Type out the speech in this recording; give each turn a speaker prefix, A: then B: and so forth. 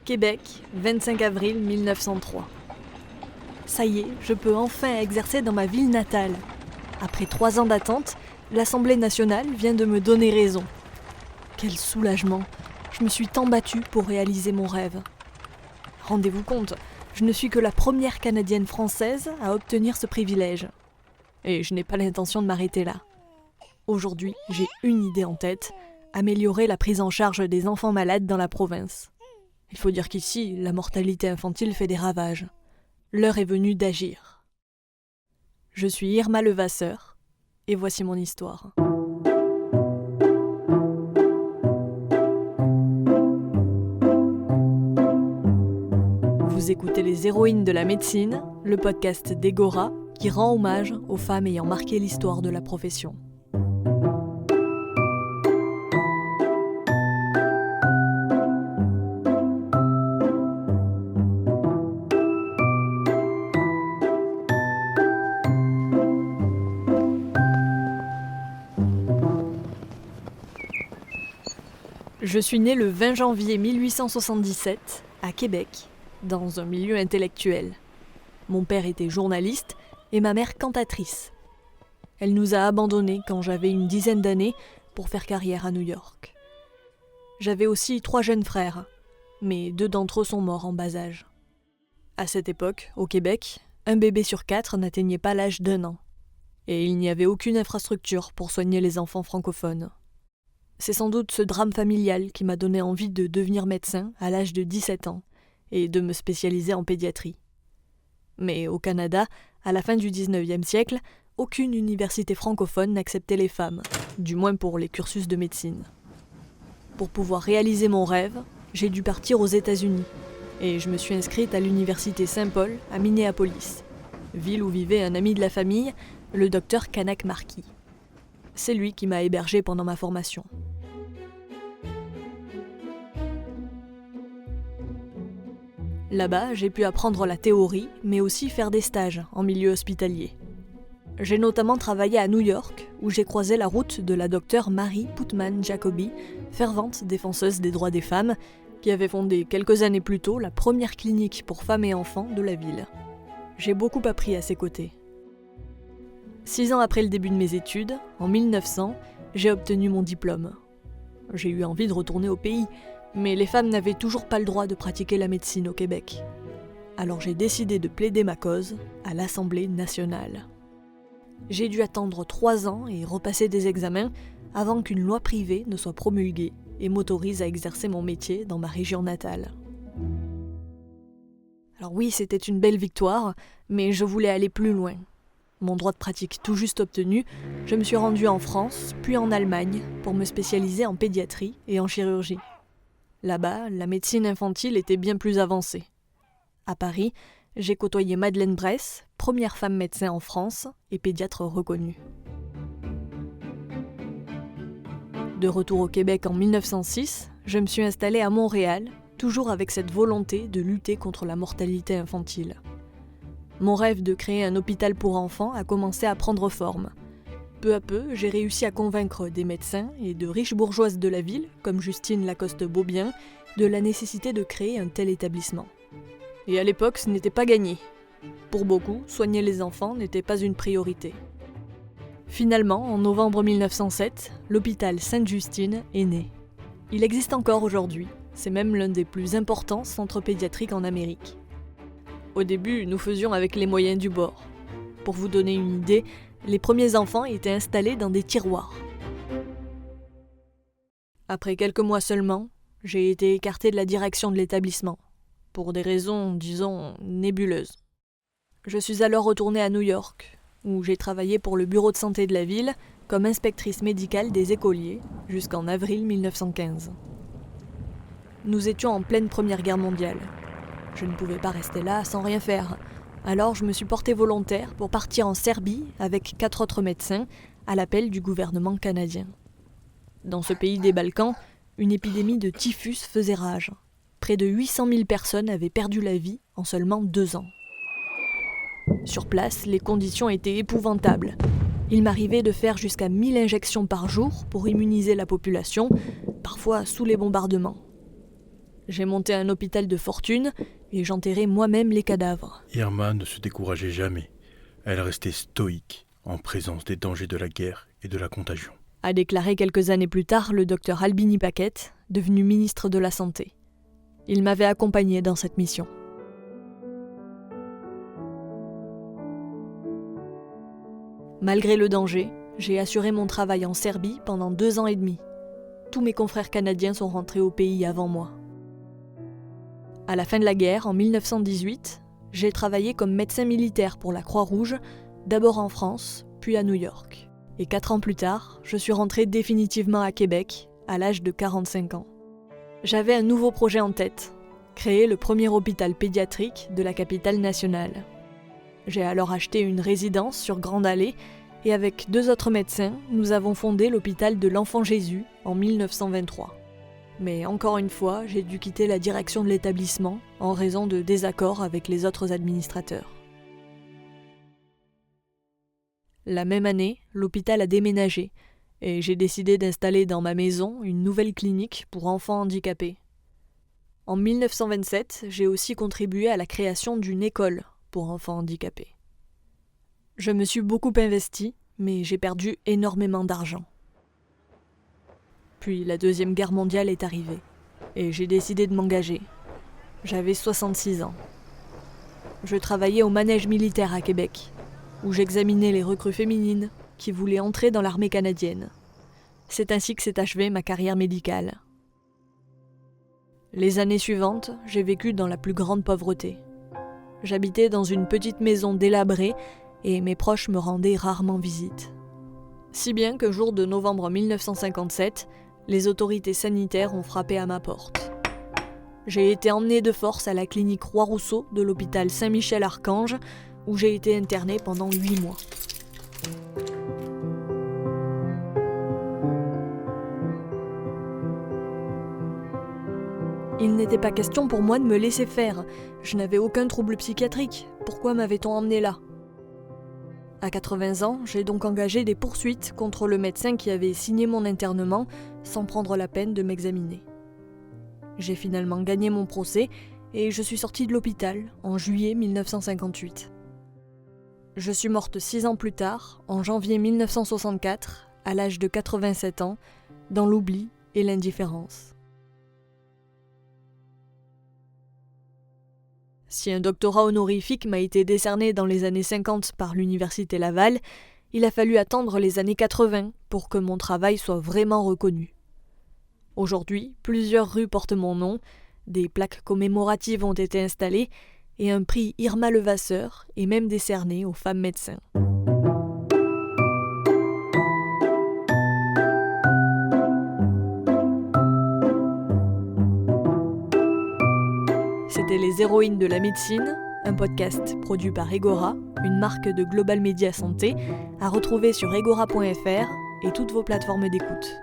A: Québec, 25 avril 1903. Ça y est, je peux enfin exercer dans ma ville natale. Après 3 ans d'attente, l'Assemblée nationale vient de me donner raison. Quel soulagement! Je me suis tant battue pour réaliser mon rêve. Rendez-vous compte, je ne suis que la première Canadienne française à obtenir ce privilège. Et je n'ai pas l'intention de m'arrêter là. Aujourd'hui, j'ai une idée en tête, améliorer la prise en charge des enfants malades dans la province. Il faut dire qu'ici, la mortalité infantile fait des ravages. L'heure est venue d'agir. Je suis Irma Levasseur, et voici mon histoire. Vous écoutez Les Héroïnes de la médecine, le podcast d'Egora qui rend hommage aux femmes ayant marqué l'histoire de la profession. Je suis née le 20 janvier 1877 à Québec, dans un milieu intellectuel. Mon père était journaliste et ma mère cantatrice. Elle nous a abandonnés quand j'avais une dizaine d'années pour faire carrière à New York. J'avais aussi 3 jeunes frères, mais 2 d'entre eux sont morts en bas âge. À cette époque, au Québec, un bébé sur 4 n'atteignait pas l'âge d'1 an. Et il n'y avait aucune infrastructure pour soigner les enfants francophones. C'est sans doute ce drame familial qui m'a donné envie de devenir médecin à l'âge de 17 ans et de me spécialiser en pédiatrie. Mais au Canada, à la fin du 19e siècle, aucune université francophone n'acceptait les femmes, du moins pour les cursus de médecine. Pour pouvoir réaliser mon rêve, j'ai dû partir aux États-Unis et je me suis inscrite à l'université Saint-Paul à Minneapolis, ville où vivait un ami de la famille, le docteur Kanak Markey. C'est lui qui m'a hébergée pendant ma formation. Là-bas, j'ai pu apprendre la théorie, mais aussi faire des stages en milieu hospitalier. J'ai notamment travaillé à New York, où j'ai croisé la route de la docteure Mary Putman Jacoby, fervente défenseuse des droits des femmes, qui avait fondé quelques années plus tôt la première clinique pour femmes et enfants de la ville. J'ai beaucoup appris à ses côtés. 6 ans après le début de mes études, en 1900, j'ai obtenu mon diplôme. J'ai eu envie de retourner au pays, mais les femmes n'avaient toujours pas le droit de pratiquer la médecine au Québec. Alors j'ai décidé de plaider ma cause à l'Assemblée nationale. J'ai dû attendre 3 ans et repasser des examens avant qu'une loi privée ne soit promulguée et m'autorise à exercer mon métier dans ma région natale. Alors oui, c'était une belle victoire, mais je voulais aller plus loin. Mon droit de pratique tout juste obtenu, je me suis rendue en France, puis en Allemagne, pour me spécialiser en pédiatrie et en chirurgie. Là-bas, la médecine infantile était bien plus avancée. À Paris, j'ai côtoyé Madeleine Bress, première femme médecin en France et pédiatre reconnue. De retour au Québec en 1906, je me suis installée à Montréal, toujours avec cette volonté de lutter contre la mortalité infantile. Mon rêve de créer un hôpital pour enfants a commencé à prendre forme. Peu à peu, j'ai réussi à convaincre des médecins et de riches bourgeoises de la ville, comme Justine Lacoste-Beaubien, de la nécessité de créer un tel établissement. Et à l'époque, ce n'était pas gagné. Pour beaucoup, soigner les enfants n'était pas une priorité. Finalement, en novembre 1907, l'hôpital Sainte-Justine est né. Il existe encore aujourd'hui. C'est même l'un des plus importants centres pédiatriques en Amérique. Au début, nous faisions avec les moyens du bord. Pour vous donner une idée, les premiers enfants étaient installés dans des tiroirs. Après quelques mois seulement, j'ai été écartée de la direction de l'établissement, pour des raisons, disons, nébuleuses. Je suis alors retournée à New York, où j'ai travaillé pour le bureau de santé de la ville comme inspectrice médicale des écoliers jusqu'en avril 1915. Nous étions en pleine Première Guerre mondiale. Je ne pouvais pas rester là sans rien faire. Alors je me suis portée volontaire pour partir en Serbie avec 4 autres médecins à l'appel du gouvernement canadien. Dans ce pays des Balkans, une épidémie de typhus faisait rage. Près de 800 000 personnes avaient perdu la vie en seulement 2 ans. Sur place, les conditions étaient épouvantables. Il m'arrivait de faire jusqu'à 1000 injections par jour pour immuniser la population, parfois sous les bombardements. J'ai monté un hôpital de fortune et j'enterrais moi-même les cadavres.
B: Irma ne se décourageait jamais. Elle restait stoïque en présence des dangers de la guerre et de la contagion.
A: A déclaré quelques années plus tard le docteur Albini Paquette, devenu ministre de la Santé. Il m'avait accompagné dans cette mission. Malgré le danger, j'ai assuré mon travail en Serbie pendant 2 ans et demi. Tous mes confrères canadiens sont rentrés au pays avant moi. À la fin de la guerre, en 1918, j'ai travaillé comme médecin militaire pour la Croix-Rouge, d'abord en France, puis à New York. Et 4 ans plus tard, je suis rentré définitivement à Québec, à l'âge de 45 ans. J'avais un nouveau projet en tête, créer le premier hôpital pédiatrique de la capitale nationale. J'ai alors acheté une résidence sur Grande Allée et avec 2 autres médecins, nous avons fondé l'hôpital de l'Enfant Jésus en 1923. Mais encore une fois, j'ai dû quitter la direction de l'établissement en raison de désaccords avec les autres administrateurs. La même année, l'hôpital a déménagé et j'ai décidé d'installer dans ma maison une nouvelle clinique pour enfants handicapés. En 1927, j'ai aussi contribué à la création d'une école pour enfants handicapés. Je me suis beaucoup investie, mais j'ai perdu énormément d'argent. Puis la Deuxième Guerre mondiale est arrivée, et j'ai décidé de m'engager. J'avais 66 ans. Je travaillais au manège militaire à Québec, où j'examinais les recrues féminines qui voulaient entrer dans l'armée canadienne. C'est ainsi que s'est achevée ma carrière médicale. Les années suivantes, j'ai vécu dans la plus grande pauvreté. J'habitais dans une petite maison délabrée et mes proches me rendaient rarement visite. Si bien qu'un jour de novembre 1957, les autorités sanitaires ont frappé à ma porte. J'ai été emmenée de force à la clinique Roi-Rousseau de l'hôpital Saint-Michel-Archange, où j'ai été internée pendant 8 mois. Il n'était pas question pour moi de me laisser faire. Je n'avais aucun trouble psychiatrique. Pourquoi m'avait-on emmené là ? À 80 ans, j'ai donc engagé des poursuites contre le médecin qui avait signé mon internement sans prendre la peine de m'examiner. J'ai finalement gagné mon procès et je suis sortie de l'hôpital en juillet 1958. Je suis morte 6 ans plus tard, en janvier 1964, à l'âge de 87 ans, dans l'oubli et l'indifférence. Si un doctorat honorifique m'a été décerné dans les années 50 par l'Université Laval, il a fallu attendre les années 80 pour que mon travail soit vraiment reconnu. Aujourd'hui, plusieurs rues portent mon nom, des plaques commémoratives ont été installées et un prix Irma Levasseur est même décerné aux femmes médecins. C'était Les Héroïnes de la médecine, un podcast produit par Egora, une marque de Global Media Santé, à retrouver sur egora.fr et toutes vos plateformes d'écoute.